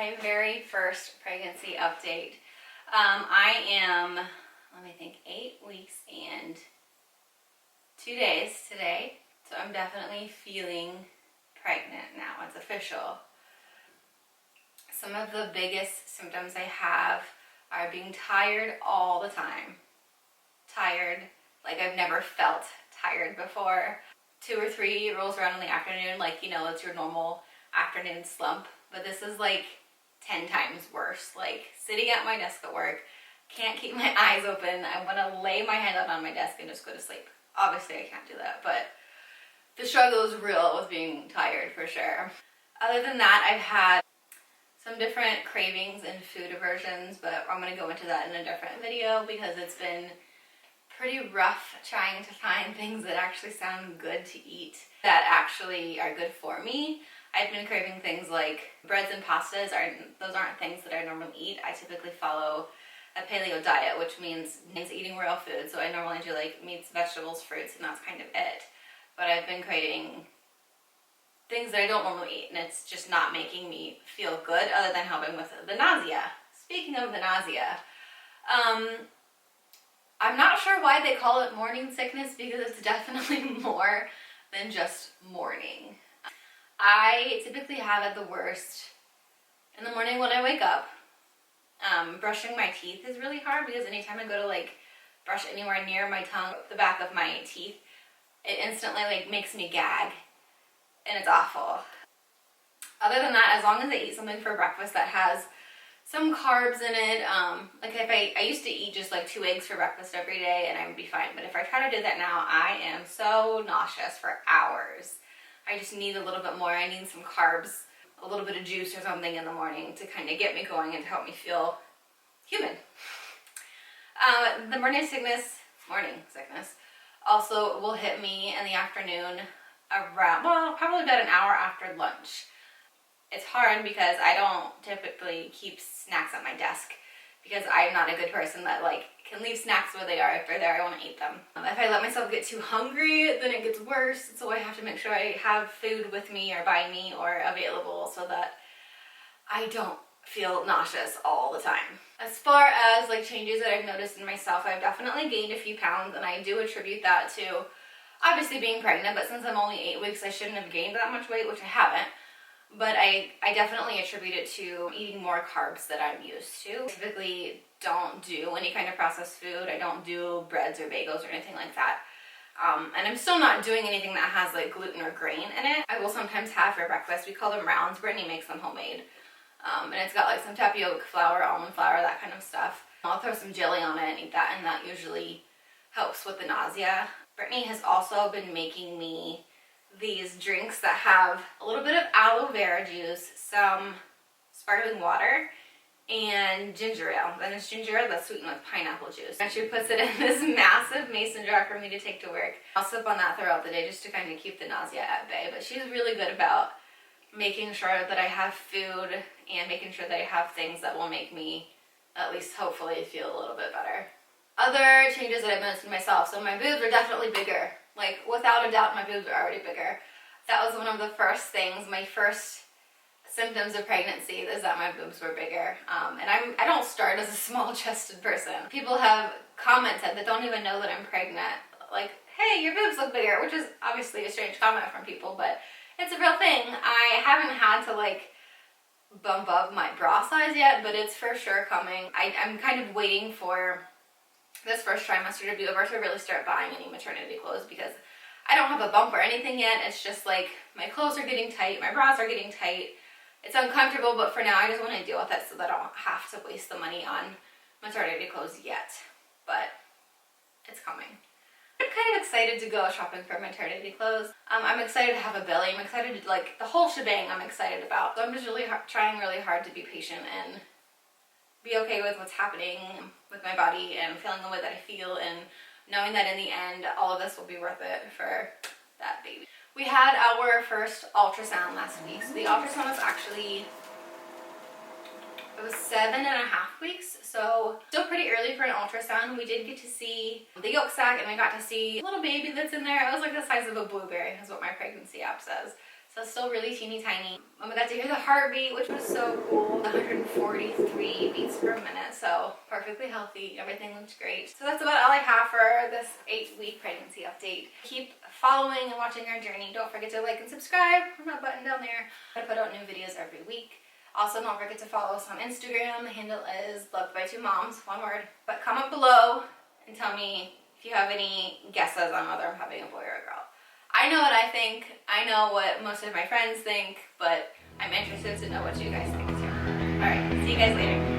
my very first pregnancy update. I am, let me think, 8 weeks and 2 days today. So I'm definitely feeling pregnant now. It's official. Some of the biggest symptoms I have are being tired all the time. Tired like I've never felt tired before. 2 or 3 rolls around in the afternoon, like, you know, it's your normal afternoon slump. But this is like 10 times worse. Like sitting at my desk at work, can't keep my eyes open. I want to lay my head out on my desk and just go to sleep. Obviously I can't do that, but the struggle is real with being tired for sure. Other than that, I've had some different cravings and food aversions, but I'm going to go into that in a different video because it's been pretty rough trying to find things that actually sound good to eat, that actually are good for me. I've been craving things like breads and pastas. Those aren't things that I normally eat. I typically follow a paleo diet, which means eating real food. So I normally do like meats, vegetables, fruits, and that's kind of it. But I've been craving things that I don't normally eat, and it's just not making me feel good other than helping with the nausea. Speaking of the nausea, I'm not sure why they call it morning sickness because it's definitely more than just morning. I typically have it the worst in the morning when I wake up. Brushing my teeth is really hard because anytime I go to like brush anywhere near my tongue, the back of my teeth, it instantly like makes me gag, and it's awful. Other than that, as long as I eat something for breakfast that has some carbs in it, like if I used to eat just like 2 eggs for breakfast every day and I would be fine, but if I try to do that now, I am so nauseous for hours. I just need a little bit more. I need some carbs, a little bit of juice or something in the morning to kind of get me going and to help me feel human. The morning sickness also will hit me in the afternoon around, well, probably about an hour after lunch. It's hard because I don't typically keep snacks at my desk because I'm not a good person that like can leave snacks where they are. If they're there, I want to eat them. If I let myself get too hungry, then it gets worse. So I have to make sure I have food with me or by me or available so that I don't feel nauseous all the time. As far as like changes that I've noticed in myself, I've definitely gained a few pounds, and I do attribute that to obviously being pregnant, but since I'm only 8 weeks, I shouldn't have gained that much weight, which I haven't. But I definitely attribute it to eating more carbs that I'm used to. I typically don't do any kind of processed food. I don't do breads or bagels or anything like that. And I'm still not doing anything that has like gluten or grain in it. I will sometimes have for breakfast, we call them rounds. Brittany makes them homemade. And it's got like some tapioca flour, almond flour, that kind of stuff. I'll throw some jelly on it and eat that, and that usually helps with the nausea. Brittany has also been making me these drinks that have a little bit of aloe vera juice, some sparkling water, and ginger ale. And it's ginger ale that's sweetened with pineapple juice. And she puts it in this massive mason jar for me to take to work. I'll sip on that throughout the day just to kind of keep the nausea at bay. But she's really good about making sure that I have food and making sure that I have things that will make me at least hopefully feel a little bit better. Other changes that I've noticed in myself. So my boobs are definitely bigger. Like, without a doubt, my boobs are already bigger. That was one of the first things, my first symptoms of pregnancy is that my boobs were bigger. And I don't start as a small-chested person. People have commented that don't even know that I'm pregnant. Like, hey, your boobs look bigger, which is obviously a strange comment from people, but it's a real thing. I haven't had to, like, bump up my bra size yet, but it's for sure coming. I'm kind of waiting for this first trimester to be over to really start buying any maternity clothes because I don't have a bump or anything yet. It's just like my clothes are getting tight, my bras are getting tight. It's uncomfortable, but for now I just want to deal with it so that I don't have to waste the money on maternity clothes yet. But it's coming. I'm kind of excited to go shopping for maternity clothes. I'm excited to have a belly. I'm excited to, like, the whole shebang I'm excited about. So I'm just really trying really hard to be patient and be okay with what's happening with my body and feeling the way that I feel, and knowing that in the end all of this will be worth it for that baby. We had our first ultrasound last week. So the ultrasound was actually, it was 7.5 weeks, so still pretty early for an ultrasound. We did get to see the yolk sac, and we got to see a little baby that's in there. It was like the size of a blueberry is what my pregnancy app says. So it's still really teeny tiny. I got to hear the heartbeat, which was so cool. 143 beats per minute, so perfectly healthy. Everything looks great. So that's about all I have for this 8-week pregnancy update. Keep following and watching our journey. Don't forget to like and subscribe on that button down there. I put out new videos every week. Also, don't forget to follow us on Instagram. The handle is Loved by Two Moms, one word. But comment below and tell me if you have any guesses on whether I'm having a boy or a girl. I know what I think. I know what most of my friends think, but I'm interested to know what you guys think too. Alright, see you guys later.